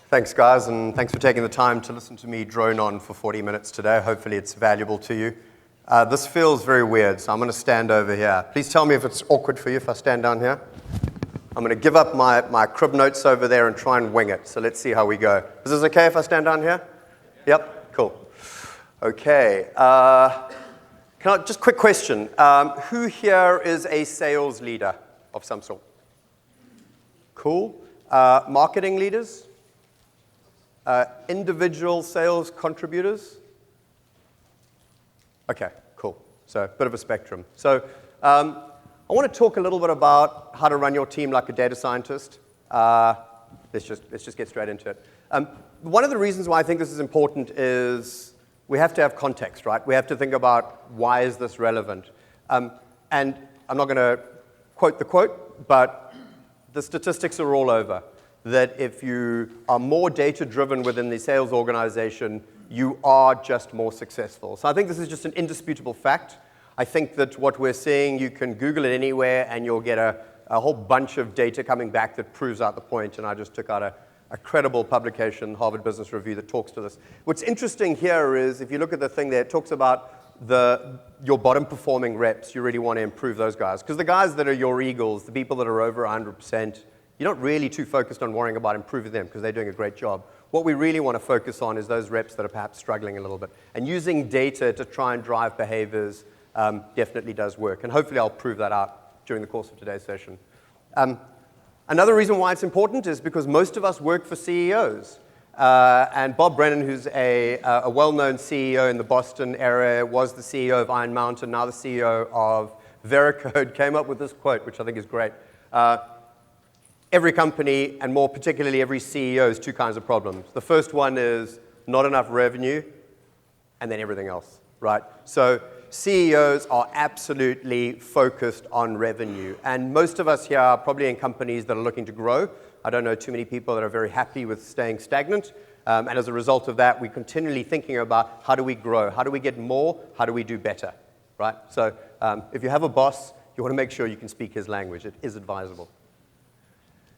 Thanks, guys, and thanks for taking the time to listen to me drone on for 40 minutes today. Hopefully it's valuable to you. This feels very weird, so I'm going to stand over here. Please tell me if it's awkward for you if I stand down here. I'm going to give up my crib notes over there and try and wing it, so let's see how we go. Is this okay if I stand down here? Yep, cool. Okay. Just quick question. Who here is a sales leader of some sort? Cool. Marketing leaders? Individual sales contributors? Okay, cool. So a bit of a spectrum. So I want to talk a little bit about how to run your team like a data scientist. Let's just get straight into it. One of the reasons why I think this is important is we have to have context, right? We have to think about why is this relevant. And I'm not going to quote the quote, but the statistics are all over. That if you are more data-driven within the sales organization, you are just more successful. So I think this is just an indisputable fact. I think that what we're seeing, you can Google it anywhere, and you'll get a whole bunch of data coming back that proves out the point. And I just took out a credible publication, Harvard Business Review, that talks to this. What's interesting here is, if you look at the thing there, it talks about your bottom-performing reps. You really want to improve those guys. Because the guys that are your eagles, the people that are over 100%, you're not really too focused on worrying about improving them because they're doing a great job. What we really want to focus on is those reps that are perhaps struggling a little bit. And using data to try and drive behaviors definitely does work. And hopefully I'll prove that out during the course of today's session. Another reason why it's important is because most of us work for CEOs. And Bob Brennan, who's a well-known CEO in the Boston area, was the CEO of Iron Mountain, now the CEO of Veracode, came up with this quote, which I think is great. Every company, and more particularly every CEO, has two kinds of problems. The first one is not enough revenue, and then everything else, right? So CEOs are absolutely focused on revenue. And most of us here are probably in companies that are looking to grow. I don't know too many people that are very happy with staying stagnant. And as a result of that, we're continually thinking about how do we grow? How do we get more? How do we do better, right? So if you have a boss, you want to make sure you can speak his language. It is advisable.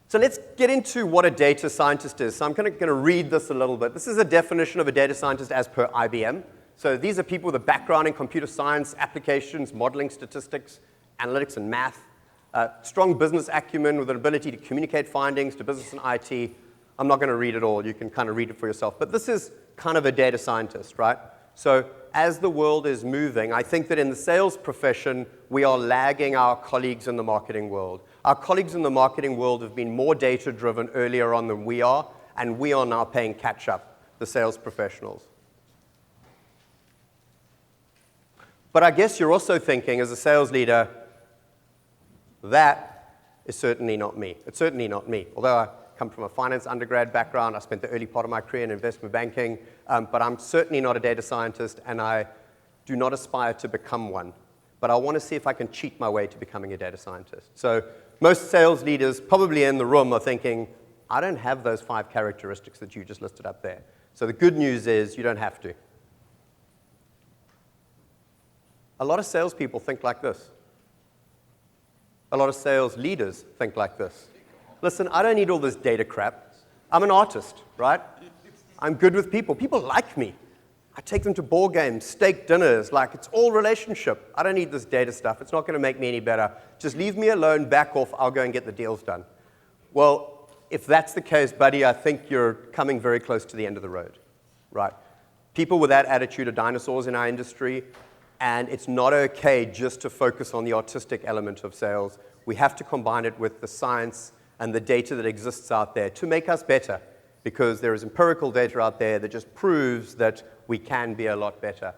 So let's get into what a data scientist is. So I'm kind of going to read this a little bit. This is a definition of a data scientist as per IBM. So these are people with a background in computer science, applications, modeling, statistics, analytics, and math. Strong business acumen with an ability to communicate findings to business and IT. I'm not going to read it all. You can kind of read it for yourself. But this is kind of a data scientist, right? So as the world is moving, I think that in the sales profession, we are lagging our colleagues in the marketing world. Our colleagues in the marketing world have been more data-driven earlier on than we are, and we are now paying catch-up, the sales professionals. But I guess you're also thinking, as a sales leader, that is certainly not me. It's certainly not me. Although I come from a finance undergrad background, I spent the early part of my career in investment banking, but I'm certainly not a data scientist, and I do not aspire to become one. But I want to see if I can cheat my way to becoming a data scientist. So most sales leaders probably in the room are thinking, I don't have those 5 characteristics that you just listed up there. So the good news is you don't have to. A lot of salespeople think like this. A lot of sales leaders think like this. Listen, I don't need all this data crap. I'm an artist, right? I'm good with people. People like me. I take them to ball games, steak dinners, like it's all relationship. I don't need this data stuff. It's not going to make me any better. Just leave me alone, back off, I'll go and get the deals done. Well, if that's the case, buddy, I think you're coming very close to the end of the road, right? People with that attitude are dinosaurs in our industry, and it's not okay just to focus on the artistic element of sales. We have to combine it with the science and the data that exists out there to make us better, because there is empirical data out there that just proves that we can be a lot better.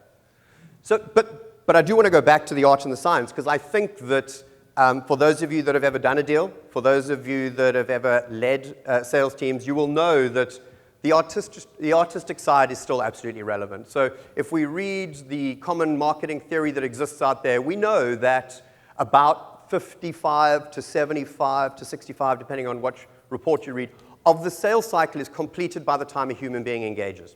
So, but I do want to go back to the art and the science, because I think that for those of you that have ever done a deal, for those of you that have ever led sales teams, you will know that the artistic side is still absolutely relevant. So if we read the common marketing theory that exists out there, we know that about 55 to 75 to 65, depending on which report you read, of the sales cycle is completed by the time a human being engages,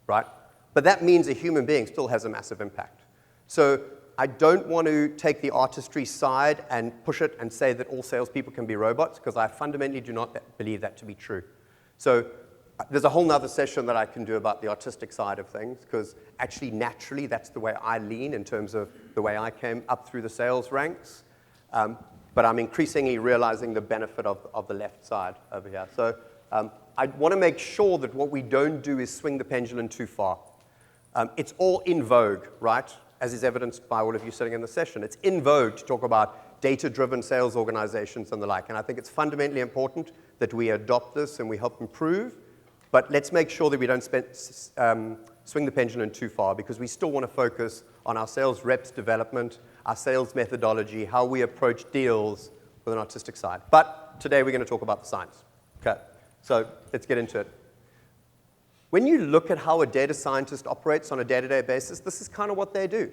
right? But that means a human being still has a massive impact. So I don't want to take the artistry side and push it and say that all salespeople can be robots, because I fundamentally do not believe that to be true. So There's a whole nother session that I can do about the artistic side of things, because actually, naturally, that's the way I lean in terms of the way I came up through the sales ranks. But I'm increasingly realizing the benefit of the left side over here. So I want to make sure that what we don't do is swing the pendulum too far. It's all in vogue, right? As is evidenced by all of you sitting in the session. It's in vogue to talk about data-driven sales organizations and the like. And I think it's fundamentally important that we adopt this and we help improve. But let's make sure that we don't swing the pendulum too far, because we still want to focus on our sales reps development, our sales methodology, how we approach deals with an artistic side. But today we're going to talk about the science. Okay, so let's get into it. When you look at how a data scientist operates on a day-to-day basis, this is kind of what they do.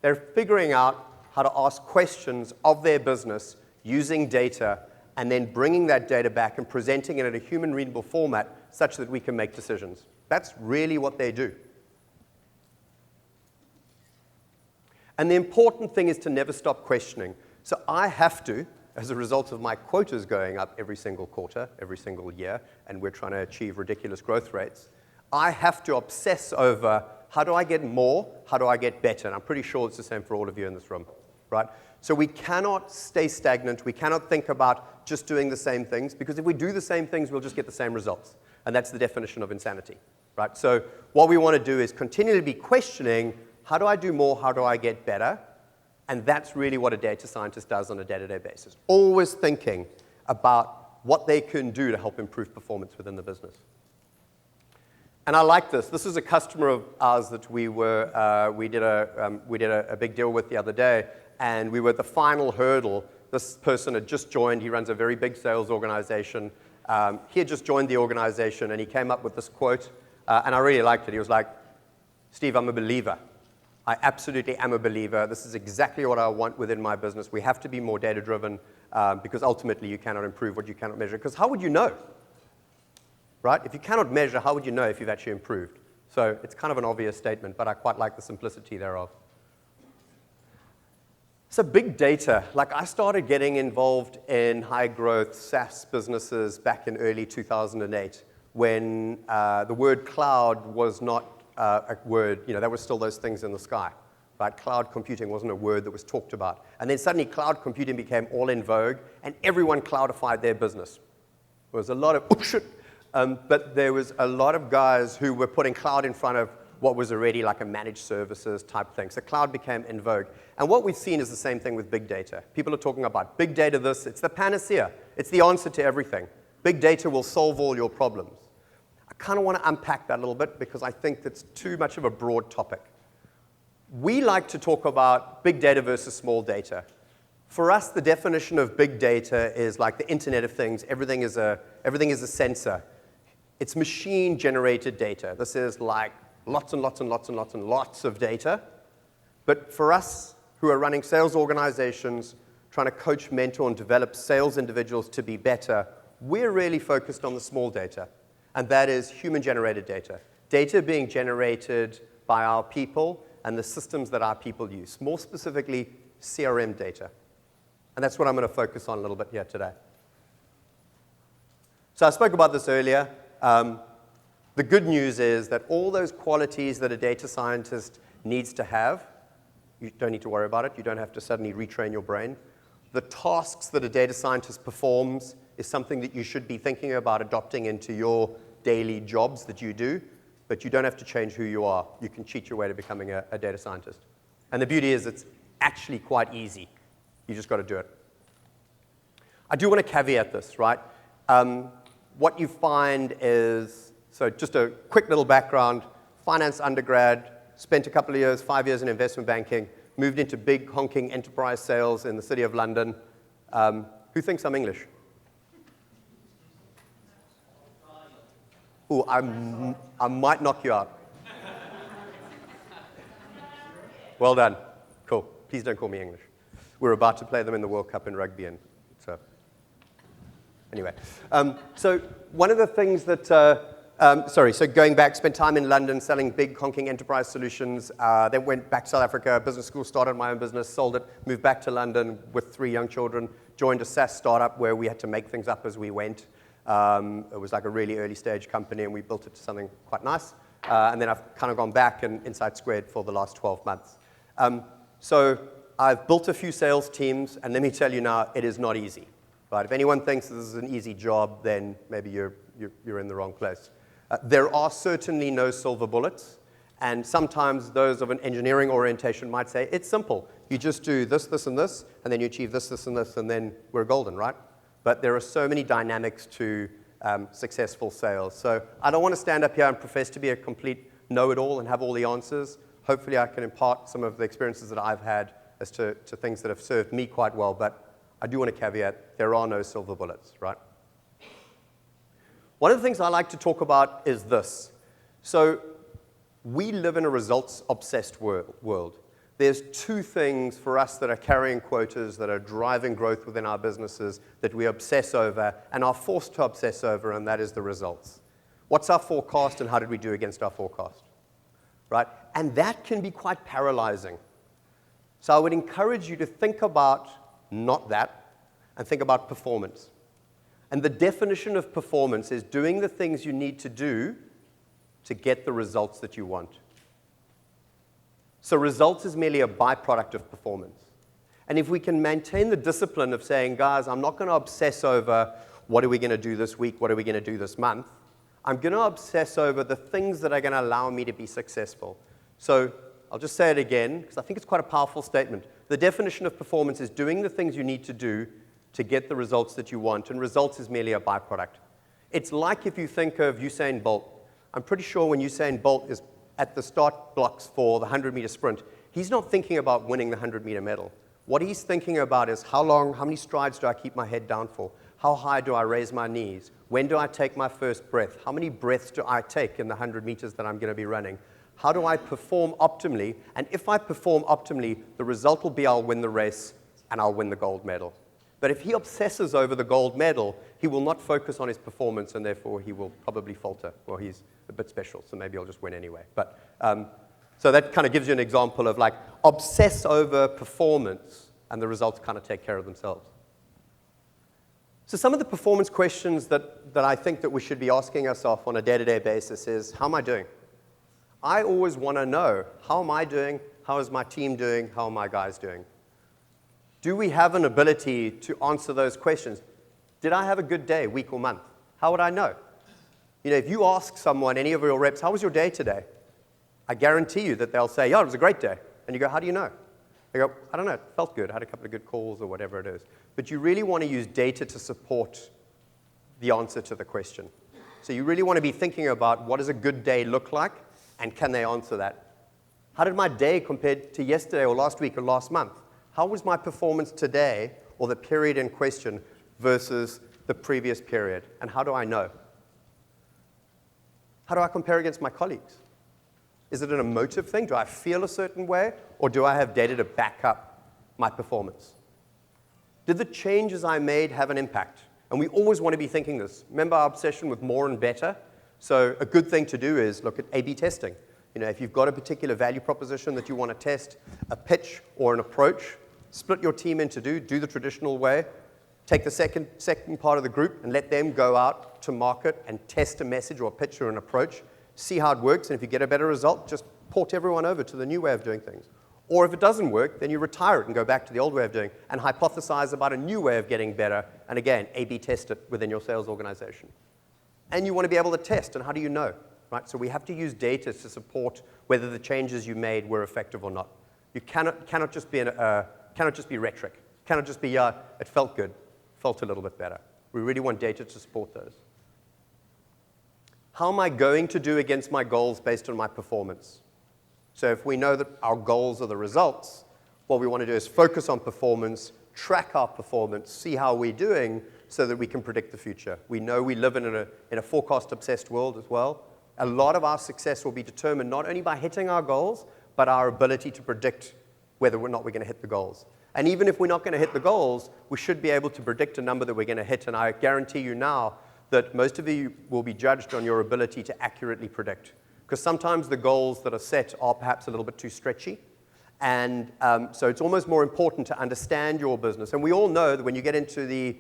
They're figuring out how to ask questions of their business using data, and then bringing that data back and presenting it in a human-readable format such that we can make decisions. That's really what they do. And the important thing is to never stop questioning. So I have to, as a result of my quotas going up every single quarter, every single year, and we're trying to achieve ridiculous growth rates, I have to obsess over how do I get more, how do I get better? And I'm pretty sure it's the same for all of you in this room, right? So we cannot stay stagnant. We cannot think about just doing the same things, because if we do the same things, we'll just get the same results. And that's the definition of insanity, right? So what we want to do is continually be questioning, how do I do more, how do I get better? And that's really what a data scientist does on a day-to-day basis. Always thinking about what they can do to help improve performance within the business. And I like this. This is a customer of ours that we did a big deal with the other day, and we were at the final hurdle. This person had just joined. He runs a very big sales organization. He had just joined the organization, and he came up with this quote, and I really liked it. He was like, "Steve, I'm a believer. I absolutely am a believer. This is exactly what I want within my business. We have to be more data-driven, because ultimately you cannot improve what you cannot measure." Because how would you know? Right? If you cannot measure, how would you know if you've actually improved? So it's kind of an obvious statement, but I quite like the simplicity thereof. So big data. Like, I started getting involved in high-growth SaaS businesses back in early 2008, when the word cloud was not a word. You know, there were still those things in the sky. Right? Cloud computing wasn't a word that was talked about. And then suddenly cloud computing became all in vogue, and everyone cloudified their business. There was a lot of, oh, shit. But there was a lot of guys who were putting cloud in front of what was already like a managed services type thing. So cloud became in vogue. And what we've seen is the same thing with big data. People are talking about big data this. It's the panacea. It's the answer to everything. Big data will solve all your problems. I kind of want to unpack that a little bit, because I think that's too much of a broad topic. We like to talk about big data versus small data. For us, the definition of big data is like the Internet of Things. Everything is a sensor. It's machine-generated data. This is like lots and lots and lots and lots and lots of data. But for us, who are running sales organizations, trying to coach, mentor, and develop sales individuals to be better, we're really focused on the small data. And that is human-generated data. Data being generated by our people and the systems that our people use. More specifically, CRM data. And that's what I'm going to focus on a little bit here today. So I spoke about this earlier. The good news is that all those qualities that a data scientist needs to have, you don't need to worry about it. You don't have to suddenly retrain your brain. The tasks that a data scientist performs is something that you should be thinking about adopting into your daily jobs that you do, but you don't have to change who you are. You can cheat your way to becoming a data scientist. And the beauty is it's actually quite easy. You just got to do it. I do want to caveat this, right? What you find is, so just a quick little background, finance undergrad, spent a couple of years, 5 years in investment banking, moved into big honking enterprise sales in the city of London. Who thinks I'm English? Ooh, I might knock you out. Well done. Cool. Please don't call me English. We're about to play them in the World Cup in rugby, and so anyway. So one of the things that, so going back, spent time in London selling big honking enterprise solutions, then went back to South Africa, business school, started my own business, sold it, moved back to London with 3 young children, joined a SaaS startup where we had to make things up as we went. It was like a really early stage company, and we built it to something quite nice. And then I've kind of gone back and Insight Squared for the last 12 months. So I've built a few sales teams, and let me tell you now, it is not easy. Right? If anyone thinks this is an easy job, then maybe you're in the wrong place. There are certainly no silver bullets, and sometimes those of an engineering orientation might say, it's simple. You just do this, this, and this, and then you achieve this, this, and this, and then we're golden, right? But there are so many dynamics to successful sales. So I don't want to stand up here and profess to be a complete know-it-all and have all the answers. Hopefully I can impart some of the experiences that I've had as to things that have served me quite well, but I do want to caveat, there are no silver bullets, right? One of the things I like to talk about is this. So we live in a results-obsessed world. There's two things for us that are carrying quotas, that are driving growth within our businesses, that we obsess over and are forced to obsess over, and that is the results. What's our forecast, and how did we do against our forecast? Right? And that can be quite paralyzing. So I would encourage you to think about not that, and think about performance. And the definition of performance is doing the things you need to do to get the results that you want. So results is merely a byproduct of performance. And if we can maintain the discipline of saying, guys, I'm not going to obsess over what are we going to do this week, what are we going to do this month, I'm going to obsess over the things that are going to allow me to be successful. So I'll just say it again, because I think it's quite a powerful statement. The definition of performance is doing the things you need to do to get the results that you want, and results is merely a byproduct. It's like if you think of Usain Bolt. I'm pretty sure when Usain Bolt is at the start blocks for the 100-meter sprint, he's not thinking about winning the 100-meter medal. What he's thinking about is how many strides do I keep my head down for? How high do I raise my knees? When do I take my first breath? How many breaths do I take in the 100 meters that I'm going to be running? How do I perform optimally? And if I perform optimally, the result will be I'll win the race and I'll win the gold medal. But if he obsesses over the gold medal, he will not focus on his performance, and therefore he will probably falter. Well, he's a bit special, so maybe I'll just win anyway. But so that kind of gives you an example of like obsess over performance, and the results kind of take care of themselves. So some of the performance questions that I think that we should be asking ourselves on a day-to-day basis is, how am I doing? I always want to know, how am I doing? How is my team doing? How are my guys doing? Do we have an ability to answer those questions? Did I have a good day, week, or month? How would I know? You know, if you ask someone, any of your reps, how was your day today? I guarantee you that they'll say, yeah, it was a great day. And you go, how do you know? They go, I don't know, it felt good. I had a couple of good calls or whatever it is. But you really want to use data to support the answer to the question. So you really want to be thinking about what does a good day look like, and can they answer that? How did my day compare to yesterday or last week or last month? How was my performance today, or the period in question, versus the previous period? And how do I know? How do I compare against my colleagues? Is it an emotive thing? Do I feel a certain way? Or do I have data to back up my performance? Did the changes I made have an impact? And we always want to be thinking this. Remember our obsession with more and better? So a good thing to do is look at A/B testing. You know, if you've got a particular value proposition that you want to test, a pitch or an approach, split your team into do the traditional way, take the second part of the group and let them go out to market and test a message or a pitch or an approach, see how it works, and if you get a better result, just port everyone over to the new way of doing things. Or if it doesn't work, then you retire it and go back to the old way of doing, and hypothesize about a new way of getting better, and again, A/B test it within your sales organization. And you want to be able to test, and how do you know? Right? So we have to use data to support whether the changes you made were effective or not. You cannot just be rhetoric. Cannot just be, yeah, it felt good, felt a little bit better. We really want data to support those. How am I going to do against my goals based on my performance? So if we know that our goals are the results, what we want to do is focus on performance, track our performance, see how we're doing so that we can predict the future. We know we live in a forecast-obsessed world as well. A lot of our success will be determined not only by hitting our goals, but our ability to predict whether or not we're going to hit the goals. And even if we're not going to hit the goals, we should be able to predict a number that we're going to hit. And I guarantee you now that most of you will be judged on your ability to accurately predict. Because sometimes the goals that are set are perhaps a little bit too stretchy. And so it's almost more important to understand your business. And we all know that when you get into the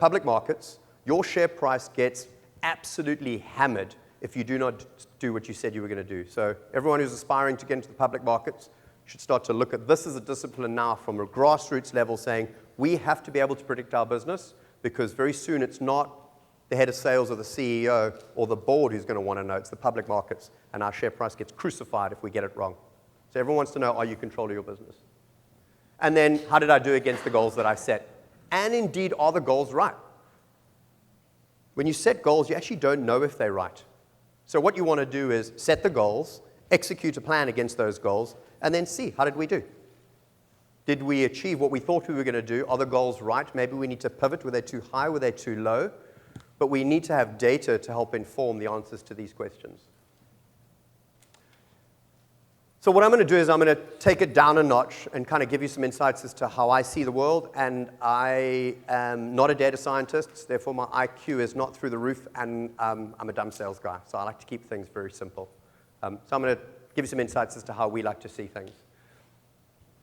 public markets, your share price gets absolutely hammered if you do not do what you said you were going to do. So everyone who's aspiring to get into the public markets should start to look at this as a discipline now from a grassroots level, saying we have to be able to predict our business, because very soon it's not the head of sales or the CEO or the board who's going to want to know. It's the public markets, and our share price gets crucified if we get it wrong. So everyone wants to know, are you controlling your business? And then, how did I do against the goals that I set? And indeed, are the goals right? When you set goals, you actually don't know if they're right. So what you want to do is set the goals, execute a plan against those goals, and then see, how did we do? Did we achieve what we thought we were going to do? Are the goals right? Maybe we need to pivot. Were they too high? Were they too low? But we need to have data to help inform the answers to these questions. So what I'm going to do is I'm going to take it down a notch and kind of give you some insights as to how I see the world. And I am not a data scientist, therefore my IQ is not through the roof, and I'm a dumb sales guy. So I like to keep things very simple. So I'm going to give you some insights as to how we like to see things.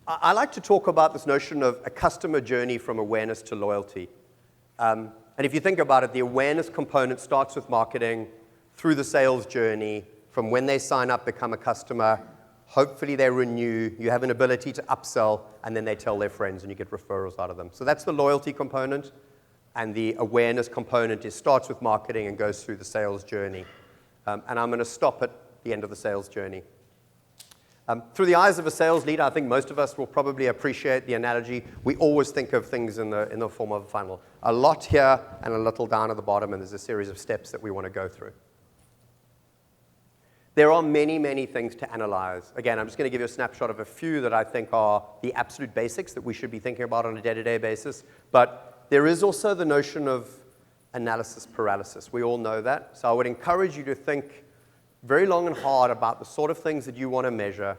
I like to talk about this notion of a customer journey from awareness to loyalty. And if you think about it, the awareness component starts with marketing, through the sales journey, from when they sign up, become a customer, hopefully they renew, you have an ability to upsell, and then they tell their friends and you get referrals out of them. So that's the loyalty component, and the awareness component starts with marketing and goes through the sales journey. And I'm going to stop at the end of the sales journey. Through the eyes of a sales leader, I think most of us will probably appreciate the analogy. We always think of things in the form of a funnel. A lot here and a little down at the bottom, and there's a series of steps that we want to go through. There are many, many things to analyze. Again, I'm just going to give you a snapshot of a few that I think are the absolute basics that we should be thinking about on a day-to-day basis. But there is also the notion of analysis paralysis. We all know that. So I would encourage you to think very long and hard about the sort of things that you want to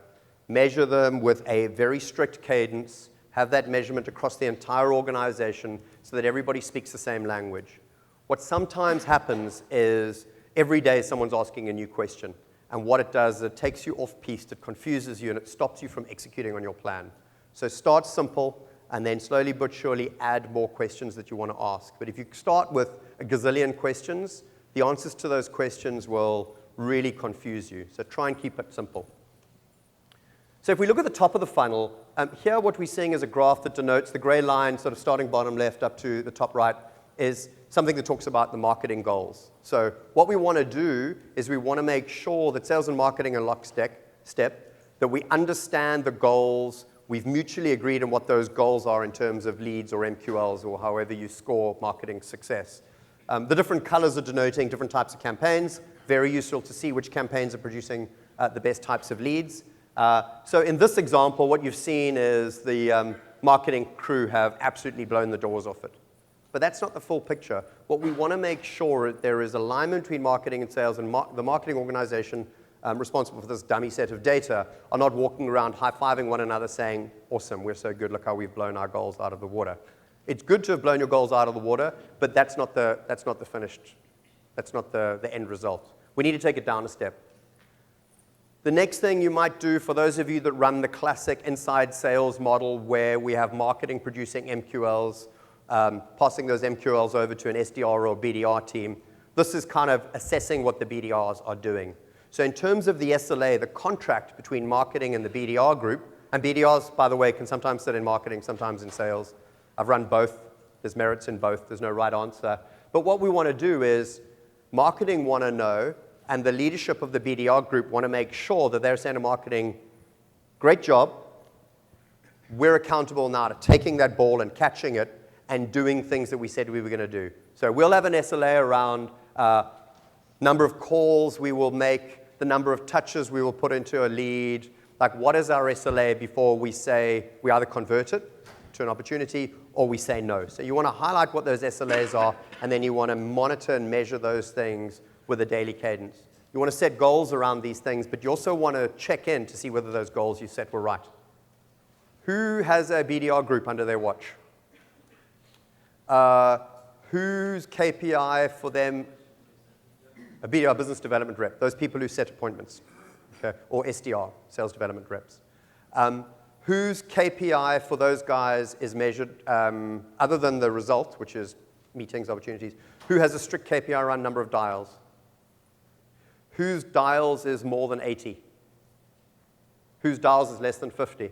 measure them with a very strict cadence, have that measurement across the entire organization so that everybody speaks the same language. What sometimes happens is every day someone's asking a new question, and what it does is it takes you off piste, it confuses you, and it stops you from executing on your plan. So start simple, and then slowly but surely add more questions that you want to ask. But if you start with a gazillion questions, the answers to those questions will really confuse you. So try and keep it simple. So if we look at the top of the funnel, here what we're seeing is a graph that denotes the gray line, sort of starting bottom left up to the top right, is something that talks about the marketing goals. So what we want to do is we want to make sure that sales and marketing are lockstep, that we understand the goals, we've mutually agreed on what those goals are in terms of leads or MQLs or however you score marketing success. The different colors are denoting different types of campaigns. Very useful to see which campaigns are producing the best types of leads. So in this example, what you've seen is the marketing crew have absolutely blown the doors off it. But that's not the full picture. What we want to make sure that there is alignment between marketing and sales, and the marketing organization responsible for this dummy set of data are not walking around high-fiving one another saying, awesome, we're so good, look how we've blown our goals out of the water. It's good to have blown your goals out of the water, but that's not the end result. We need to take it down a step. The next thing you might do, for those of you that run the classic inside sales model where we have marketing producing MQLs, passing those MQLs over to an SDR or BDR team, this is kind of assessing what the BDRs are doing. So in terms of the SLA, the contract between marketing and the BDR group, and BDRs, by the way, can sometimes sit in marketing, sometimes in sales. I've run both. There's merits in both. There's no right answer. But what we want to do is marketing want to know, and the leadership of the BDR group want to make sure that they're saying to marketing, great job. We're accountable now to taking that ball and catching it and doing things that we said we were going to do. So we'll have an SLA around number of calls we will make, the number of touches we will put into a lead. Like, what is our SLA before we say we either convert it to an opportunity or we say no? So you want to highlight what those SLAs are, and then you want to monitor and measure those things with a daily cadence. You want to set goals around these things, but you also want to check in to see whether those goals you set were right. Who has a BDR group under their watch? Whose KPI for them? A BDR, business development rep, those people who set appointments, okay, or SDR, sales development reps. Whose KPI for those guys is measured, other than the result, which is meetings, opportunities, Who has a strict KPI around number of dials? Whose dials is more than 80? Whose dials is less than 50?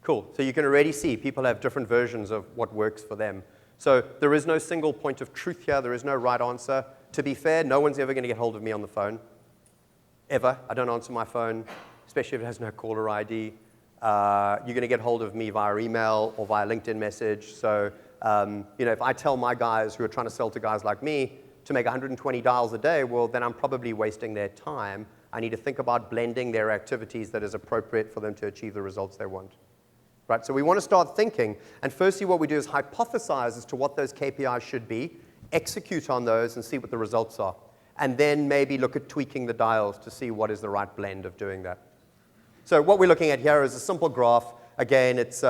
Cool. So you can already see people have different versions of what works for them. So there is no single point of truth here. There is no right answer. To be fair, no one's ever going to get hold of me on the phone. Ever. I don't answer my phone, especially if it has no caller ID. You're going to get hold of me via email or via LinkedIn message. So if I tell my guys who are trying to sell to guys like me to make 120 dials a day, well, then I'm probably wasting their time. I need to think about blending their activities that is appropriate for them to achieve the results they want. Right? So we want to start thinking, and firstly what we do is hypothesize as to what those KPIs should be, execute on those, and see what the results are. And then maybe look at tweaking the dials to see what is the right blend of doing that. So what we're looking at here is a simple graph. Again, it's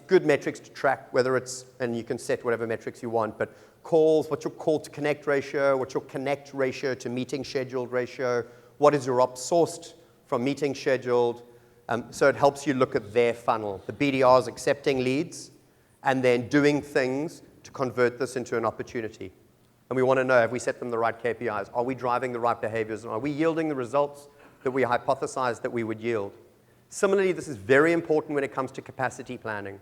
good metrics to track, whether it's, and you can set whatever metrics you want, but calls, what's your call to connect ratio, what's your connect ratio to meeting scheduled ratio, what is your ops sourced from meeting scheduled. So it helps you look at their funnel. The BDRs accepting leads and then doing things to convert this into an opportunity. And we want to know, have we set them the right KPIs? Are we driving the right behaviors? Are we yielding the results that we hypothesized that we would yield? Similarly, this is very important when it comes to capacity planning.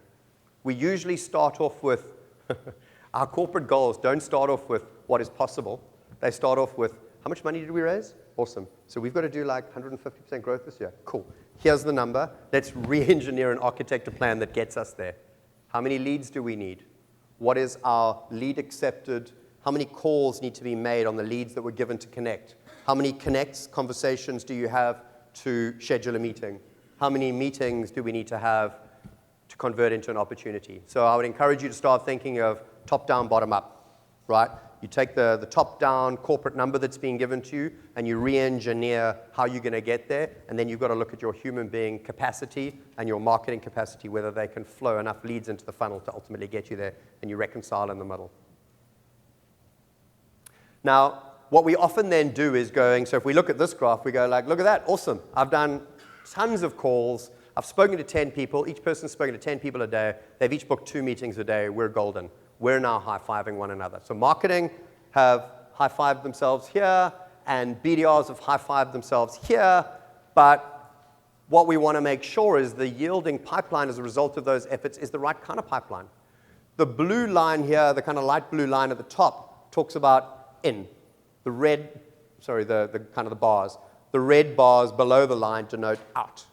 We usually start off with, our corporate goals don't start off with what is possible. They start off with, how much money did we raise? Awesome. So we've got to do like 150% growth this year. Cool. Here's the number. Let's re-engineer and architect a plan that gets us there. How many leads do we need? What is our lead accepted? How many calls need to be made on the leads that were given to connect? How many connects, conversations do you have to schedule a meeting? How many meetings do we need to have to convert into an opportunity? So I would encourage you to start thinking of top-down, bottom-up, right? You take the top-down corporate number that's being given to you, and you re-engineer how you're going to get there, and then you've got to look at your human being capacity and your marketing capacity, whether they can flow enough leads into the funnel to ultimately get you there, and you reconcile in the middle. Now, what we often then do is so if we look at this graph, we go like, look at that, awesome. I've done tons of calls. I've spoken to 10 people. Each person's spoken to 10 people a day. They've each booked 2 meetings a day. We're golden. We're now high-fiving one another. So marketing have high-fived themselves here, and BDRs have high-fived themselves here. But what we want to make sure is the yielding pipeline as a result of those efforts is the right kind of pipeline. The blue line here, the kind of light blue line at the top, talks about in. The red, the kind of the bars. The red bars below the line denote out.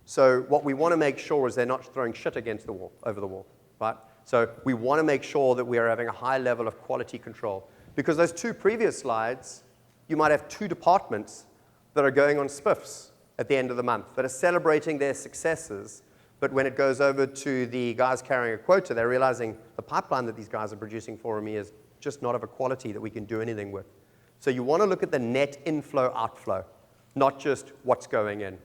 So what we want to make sure is they're not throwing shit against the wall, over the wall, right? So we want to make sure that we are having a high level of quality control. Because those 2 previous slides, you might have 2 departments that are going on spiffs at the end of the month, that are celebrating their successes, but when it goes over to the guys carrying a quota, they're realizing the pipeline that these guys are producing for me is just not of a quality that we can do anything with. So you want to look at the net inflow, outflow, not just what's going in,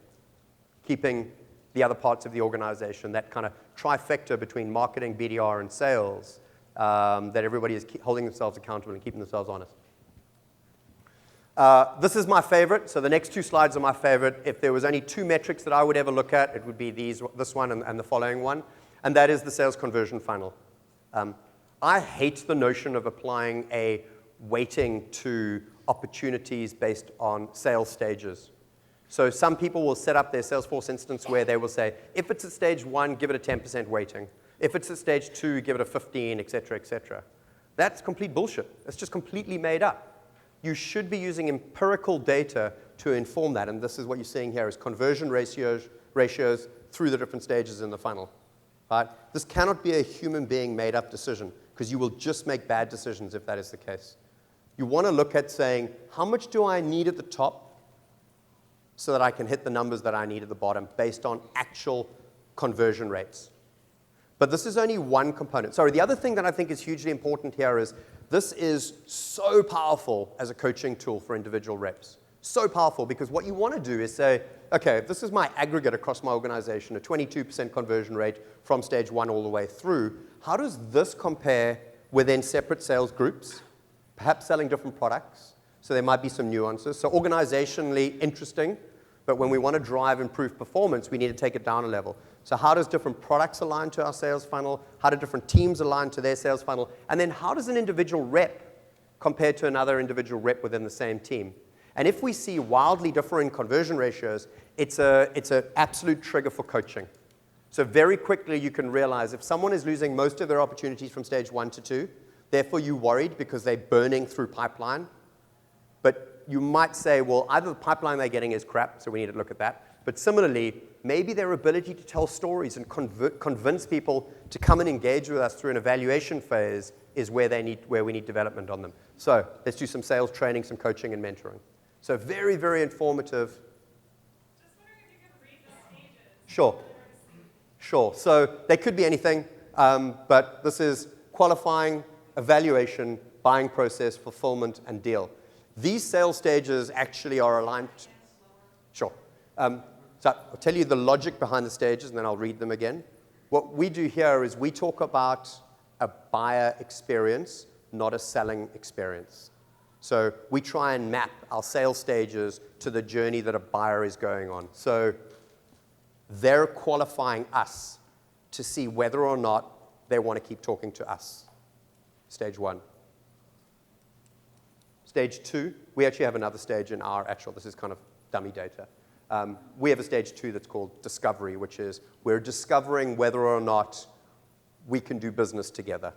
keeping the other parts of the organization, that kind of trifecta between marketing, BDR, and sales, that everybody is holding themselves accountable and keeping themselves honest. This is my favorite. So the next 2 slides are my favorite. If there was only 2 metrics that I would ever look at, it would be this one and the following one, and that is the sales conversion funnel. I hate the notion of applying a weighting to opportunities based on sales stages. So some people will set up their Salesforce instance where they will say, if it's at stage 1, give it a 10% weighting. If it's at stage 2, give it a 15, et cetera, et cetera. That's complete bullshit. It's just completely made up. You should be using empirical data to inform that, and this is what you're seeing here is conversion ratios through the different stages in the funnel. Right? This cannot be a human being made up decision, because you will just make bad decisions if that is the case. You want to look at saying, how much do I need at the top so that I can hit the numbers that I need at the bottom based on actual conversion rates? But this is only one component. Sorry, the other thing that I think is hugely important here is this is so powerful as a coaching tool for individual reps. So powerful, because what you want to do is say, okay, if this is my aggregate across my organization, a 22% conversion rate from stage 1 all the way through, how does this compare within separate sales groups, perhaps selling different products? So there might be some nuances. So organizationally interesting, but when we want to drive improved performance, we need to take it down a level. So how does different products align to our sales funnel? How do different teams align to their sales funnel? And then how does an individual rep compare to another individual rep within the same team? And if we see wildly differing conversion ratios, it's an absolute trigger for coaching. So very quickly you can realize if someone is losing most of their opportunities from stage 1 to 2, therefore you're worried because they're burning through pipeline. But you might say, well, either the pipeline they're getting is crap, so we need to look at that. But similarly, maybe their ability to tell stories and convince people to come and engage with us through an evaluation phase is where we need development on them. So let's do some sales training, some coaching, and mentoring. So very, very informative. Just wondering if you could read the stages. Sure. So they could be anything, but this is qualifying, evaluation, buying process, fulfillment, and deal. These sales stages actually are aligned. Sure. So I'll tell you the logic behind the stages, and then I'll read them again. What we do here is we talk about a buyer experience, not a selling experience. So we try and map our sales stages to the journey that a buyer is going on. So they're qualifying us to see whether or not they want to keep talking to us. Stage 1. Stage 2, we actually have another stage in our actual, this is kind of dummy data. We have a stage 2 that's called discovery, which is we're discovering whether or not we can do business together.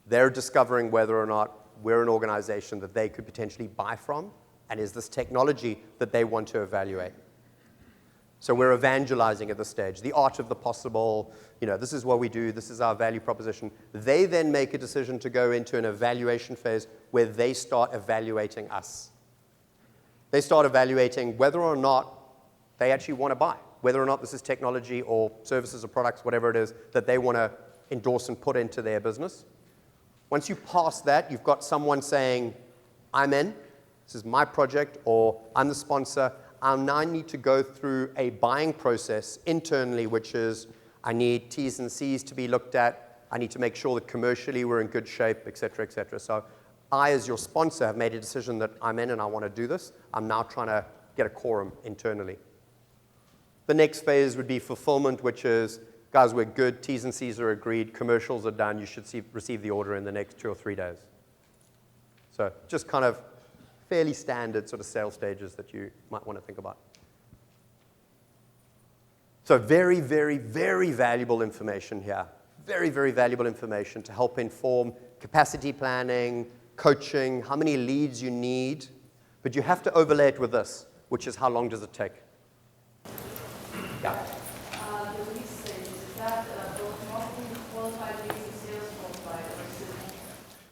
They're discovering whether or not we're an organization that they could potentially buy from, and is this technology that they want to evaluate. So we're evangelizing at this stage, the art of the possible, this is what we do, this is our value proposition. They then make a decision to go into an evaluation phase where they start evaluating us. They start evaluating whether or not they actually want to buy, whether or not this is technology or services or products, whatever it is, that they want to endorse and put into their business. Once you pass that, you've got someone saying, I'm in, this is my project, or I'm the sponsor. I now need to go through a buying process internally, which is I need T's and C's to be looked at. I need to make sure that commercially we're in good shape, et cetera, et cetera. So I, as your sponsor, have made a decision that I'm in and I want to do this. I'm now trying to get a quorum internally. The next phase would be fulfillment, which is, guys, we're good. T's and C's are agreed. Commercials are done. You should receive the order in the next 2 or 3 days. So just kind of fairly standard sort of sales stages that you might want to think about. So very, very, very valuable information here. Very, very valuable information to help inform capacity planning, coaching, how many leads you need. But you have to overlay it with this, which is how long does it take? Yeah. The lead stage, is that both marketing qualified leads and sales qualified, or is it?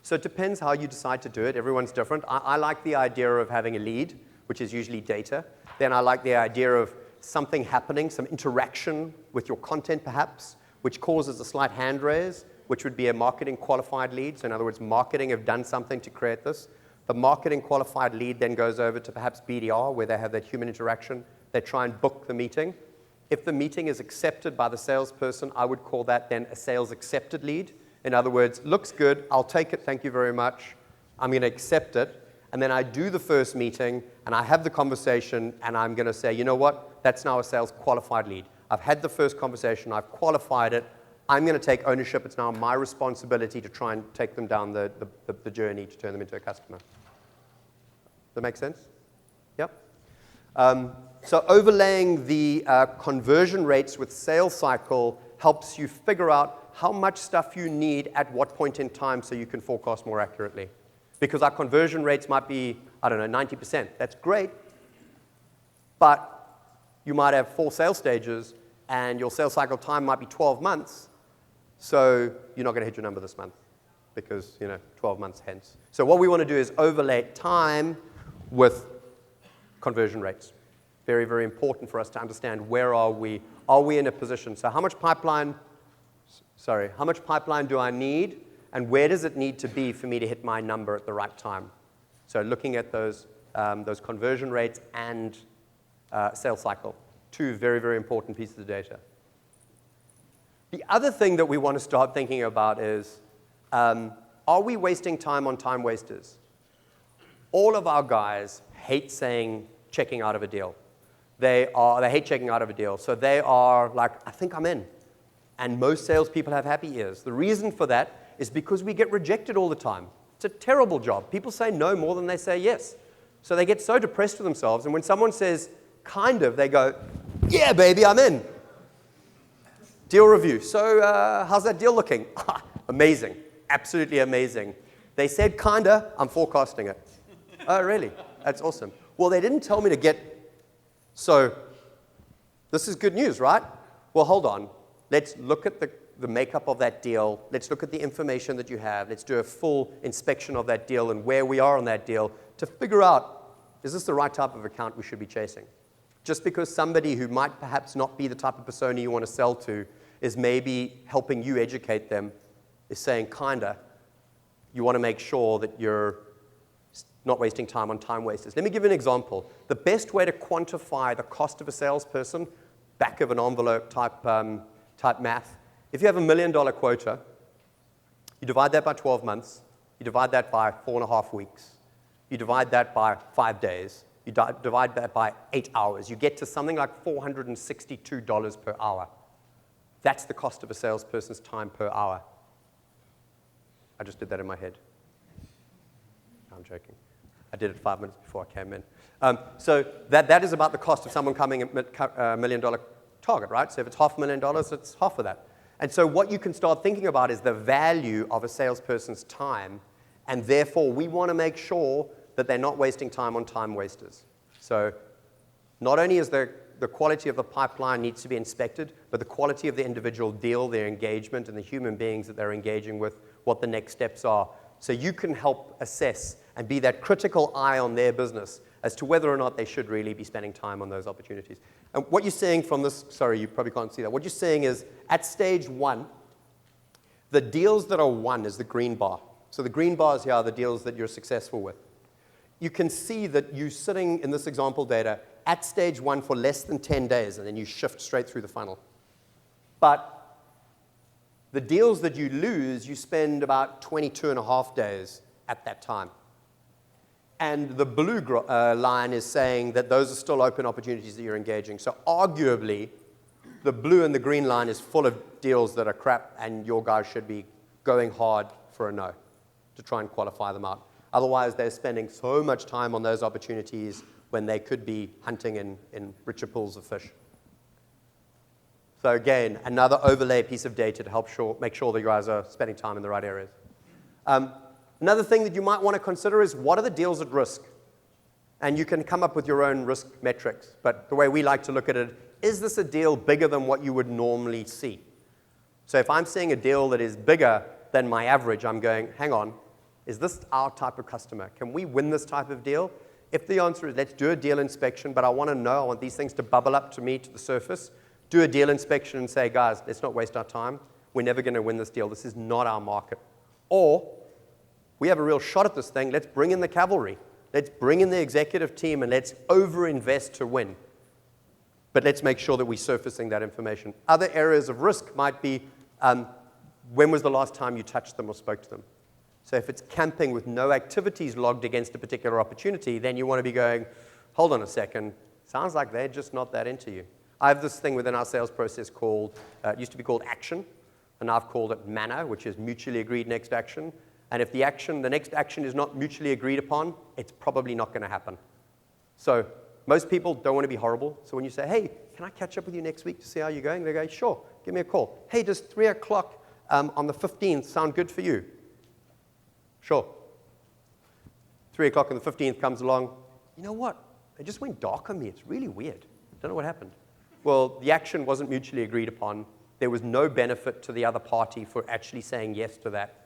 So it depends how you decide to do it. Everyone's different. I like the idea of having a lead, which is usually data. Then I like the idea of something happening, some interaction with your content perhaps, which causes a slight hand raise, which would be a marketing qualified lead. So in other words, marketing have done something to create this. The marketing qualified lead then goes over to perhaps BDR, where they have that human interaction. They try and book the meeting. If the meeting is accepted by the salesperson, I would call that then a sales accepted lead. In other words, looks good, I'll take it, thank you very much. I'm going to accept it. And then I do the first meeting, and I have the conversation, and I'm going to say, you know what, that's now a sales qualified lead. I've had the first conversation, I've qualified it, I'm going to take ownership. It's now my responsibility to try and take them down the journey to turn them into a customer. Does that make sense? Yep. So overlaying the conversion rates with sales cycle helps you figure out how much stuff you need at what point in time so you can forecast more accurately. Because our conversion rates might be, 90%. That's great. But you might have 4 sales stages, and your sales cycle time might be 12 months. So you're not going to hit your number this month because, 12 months hence. So what we want to do is overlay time with conversion rates. Very, very important for us to understand where are we. Are we in a position? So how much pipeline do I need, and where does it need to be for me to hit my number at the right time? So looking at those conversion rates and sales cycle, 2 very, very important pieces of data. The other thing that we want to start thinking about is, are we wasting time on time wasters? All of our guys hate saying checking out of a deal. they hate checking out of a deal. So they are like, I think I'm in. And most salespeople have happy ears. The reason for that is because we get rejected all the time. It's a terrible job. People say no more than they say yes. So they get so depressed with themselves. And when someone says kind of, they go, yeah, baby, I'm in. Deal review. So how's that deal looking? Amazing. Absolutely amazing. They said kinda, I'm forecasting it. Oh, really? That's awesome. Well, they didn't tell me to get, so this is good news, right? Well, hold on. Let's look at the makeup of that deal. Let's look at the information that you have. Let's do a full inspection of that deal and where we are on that deal to figure out, is this the right type of account we should be chasing? Just because somebody who might perhaps not be the type of persona you want to sell to is maybe helping you educate them, is saying kinda, you want to make sure that you're not wasting time on time wasters. Let me give you an example. The best way to quantify the cost of a salesperson, back of an envelope type math, if you have $1 million quota, you divide that by 12 months, you divide that by 4.5 weeks, you divide that by 5 days, you divide that by 8 hours, you get to something like $462 per hour. That's the cost of a salesperson's time per hour. I just did that in my head. I'm joking. I did it 5 minutes before I came in. So that is about the cost of someone coming at $1 million target, right? So if it's $500,000, it's half of that. And so what you can start thinking about is the value of a salesperson's time, and therefore we want to make sure that they're not wasting time on time wasters. So not only is the quality of the pipeline needs to be inspected, but the quality of the individual deal, their engagement, and the human beings that they're engaging with, what the next steps are. So you can help assess and be that critical eye on their business as to whether or not they should really be spending time on those opportunities. And what you're seeing from this, sorry, you probably can't see that. What you're seeing is at stage 1, the deals that are won is the green bar. So the green bars here are the deals that you're successful with. You can see that you're sitting in this example data at stage 1 for less than 10 days, and then you shift straight through the funnel. But the deals that you lose, you spend about 22.5 days at that time. And the blue line is saying that those are still open opportunities that you're engaging. So arguably, the blue and the green line is full of deals that are crap, and your guys should be going hard for a no to try and qualify them out. Otherwise, they're spending so much time on those opportunities when they could be hunting in richer pools of fish. So again, another overlay piece of data to help make sure that you guys are spending time in the right areas. Another thing that you might want to consider is what are the deals at risk? And you can come up with your own risk metrics. But the way we like to look at it, is this a deal bigger than what you would normally see? So if I'm seeing a deal that is bigger than my average, I'm going, hang on, is this our type of customer? Can we win this type of deal? If the answer is let's do a deal inspection, but I want to know, I want these things to bubble up to me to the surface, do a deal inspection and say, guys, let's not waste our time. We're never going to win this deal. This is not our market. Or we have a real shot at this thing. Let's bring in the cavalry. Let's bring in the executive team and let's over-invest to win. But let's make sure that we're surfacing that information. Other areas of risk might be when was the last time you touched them or spoke to them? So if it's camping with no activities logged against a particular opportunity, then you want to be going, hold on a second, sounds like they're just not that into you. I have this thing within our sales process called, it used to be called action, and I've called it manner, which is mutually agreed next action. And if the next action is not mutually agreed upon, it's probably not going to happen. So most people don't want to be horrible. So when you say, hey, can I catch up with you next week to see how you're going? They go, sure, give me a call. Hey, does 3 o'clock on the 15th sound good for you? Sure. 3 o'clock on the 15th comes along. You know what? It just went dark on me. It's really weird. Don't know what happened. Well, the action wasn't mutually agreed upon. There was no benefit to the other party for actually saying yes to that.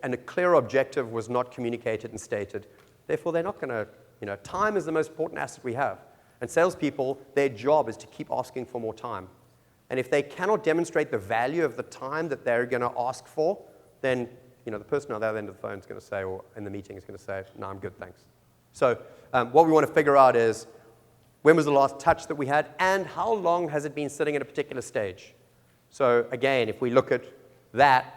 And a clear objective was not communicated and stated. Therefore, they're not going to, time is the most important asset we have. And salespeople, their job is to keep asking for more time. And if they cannot demonstrate the value of the time that they're going to ask for, then the person on the other end of the phone is going to say, or in the meeting is going to say, no, I'm good, thanks. So what we want to figure out is, when was the last touch that we had, and how long has it been sitting at a particular stage? So again, if we look at that,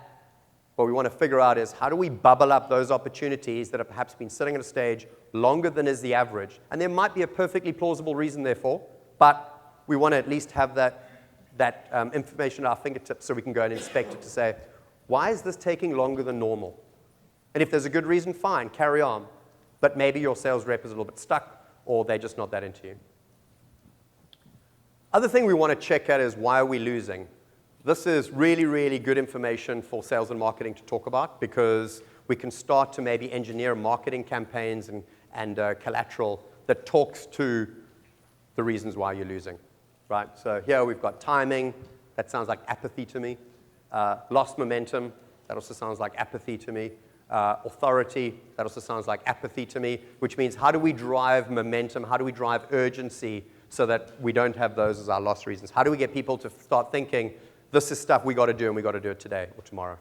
what we want to figure out is how do we bubble up those opportunities that have perhaps been sitting at a stage longer than is the average? And there might be a perfectly plausible reason, therefore, but we want to at least have that information at our fingertips so we can go and inspect it to say, why is this taking longer than normal? And if there's a good reason, fine, carry on. But maybe your sales rep is a little bit stuck, or they're just not that into you. Other thing we want to check at is, why are we losing? This is really, really good information for sales and marketing to talk about, because we can start to maybe engineer marketing campaigns and collateral that talks to the reasons why you're losing, right? So here we've got timing. That sounds like apathy to me. Lost momentum. That also sounds like apathy to me. Authority. That also sounds like apathy to me, which means, how do we drive momentum? How do we drive urgency so that we don't have those as our lost reasons? How do we get people to start thinking, this is stuff we got to do, and we got to do it today or tomorrow?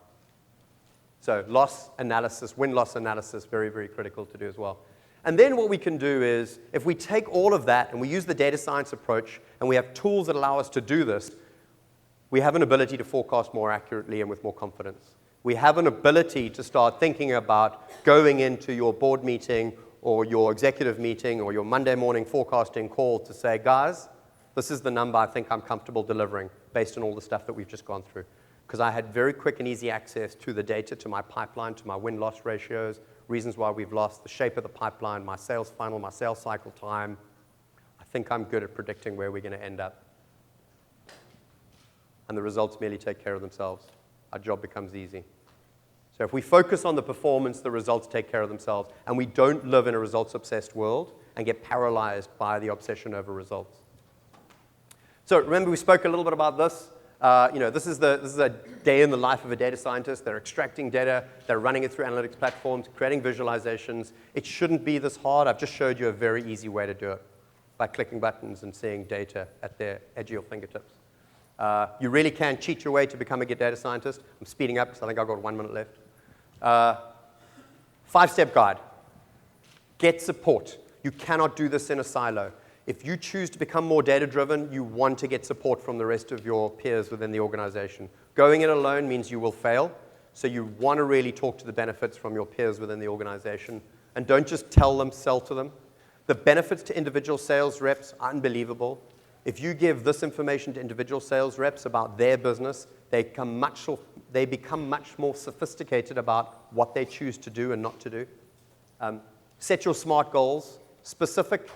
So loss analysis, win-loss analysis, very, very critical to do as well. And then what we can do is, if we take all of that and we use the data science approach, and we have tools that allow us to do this, we have an ability to forecast more accurately and with more confidence. We have an ability to start thinking about going into your board meeting or your executive meeting or your Monday morning forecasting call to say, guys, this is the number I think I'm comfortable delivering based on all the stuff that we've just gone through. Because I had very quick and easy access to the data, to my pipeline, to my win-loss ratios, reasons why we've lost, the shape of the pipeline, my sales funnel, my sales cycle time. I think I'm good at predicting where we're going to end up. And the results merely take care of themselves. Our job becomes easy. So if we focus on the performance, the results take care of themselves, and we don't live in a results-obsessed world and get paralyzed by the obsession over results. So remember, we spoke a little bit about this. This is a day in the life of a data scientist. They're extracting data. They're running it through analytics platforms, creating visualizations. It shouldn't be this hard. I've just showed you a very easy way to do it by clicking buttons and seeing data at the edge of your fingertips. You really can cheat your way to become a good data scientist. I'm speeding up because I think I've got 1 minute left. 5-step guide. Get support. You cannot do this in a silo. If you choose to become more data-driven, you want to get support from the rest of your peers within the organization. Going it alone means you will fail, so you want to really talk to the benefits from your peers within the organization, and don't just tell them, sell to them. The benefits to individual sales reps are unbelievable. If you give this information to individual sales reps about their business, they become much more sophisticated about what they choose to do and not to do. Set your SMART goals, specific,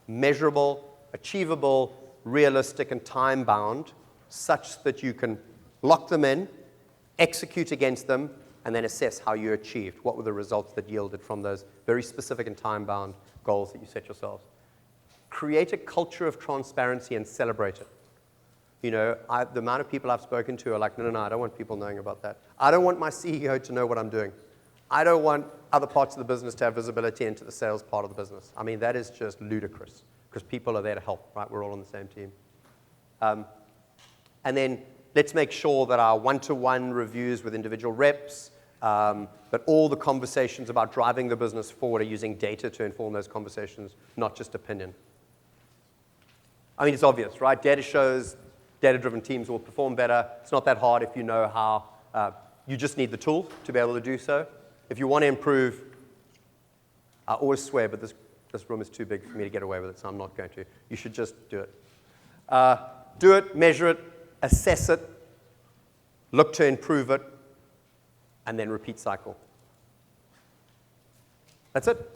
measurable, achievable, realistic, and time-bound, such that you can lock them in, execute against them, and then assess how you achieved. What were the results that yielded from those very specific and time-bound goals that you set yourselves? Create a culture of transparency and celebrate it. The amount of people I've spoken to are like, no, I don't want people knowing about that. I don't want my CEO to know what I'm doing. I don't want other parts of the business to have visibility into the sales part of the business. I mean, that is just ludicrous, because people are there to help, right? We're all on the same team. And then let's make sure that our one-to-one reviews with individual reps, that all the conversations about driving the business forward are using data to inform those conversations, not just opinion. I mean, it's obvious, right? Data shows data-driven teams will perform better. It's not that hard if you know how. You just need the tool to be able to do so. If you want to improve, I always swear, but this room is too big for me to get away with it, so I'm not going to. You should just do it. Do it, measure it, assess it, look to improve it, and then repeat cycle. That's it.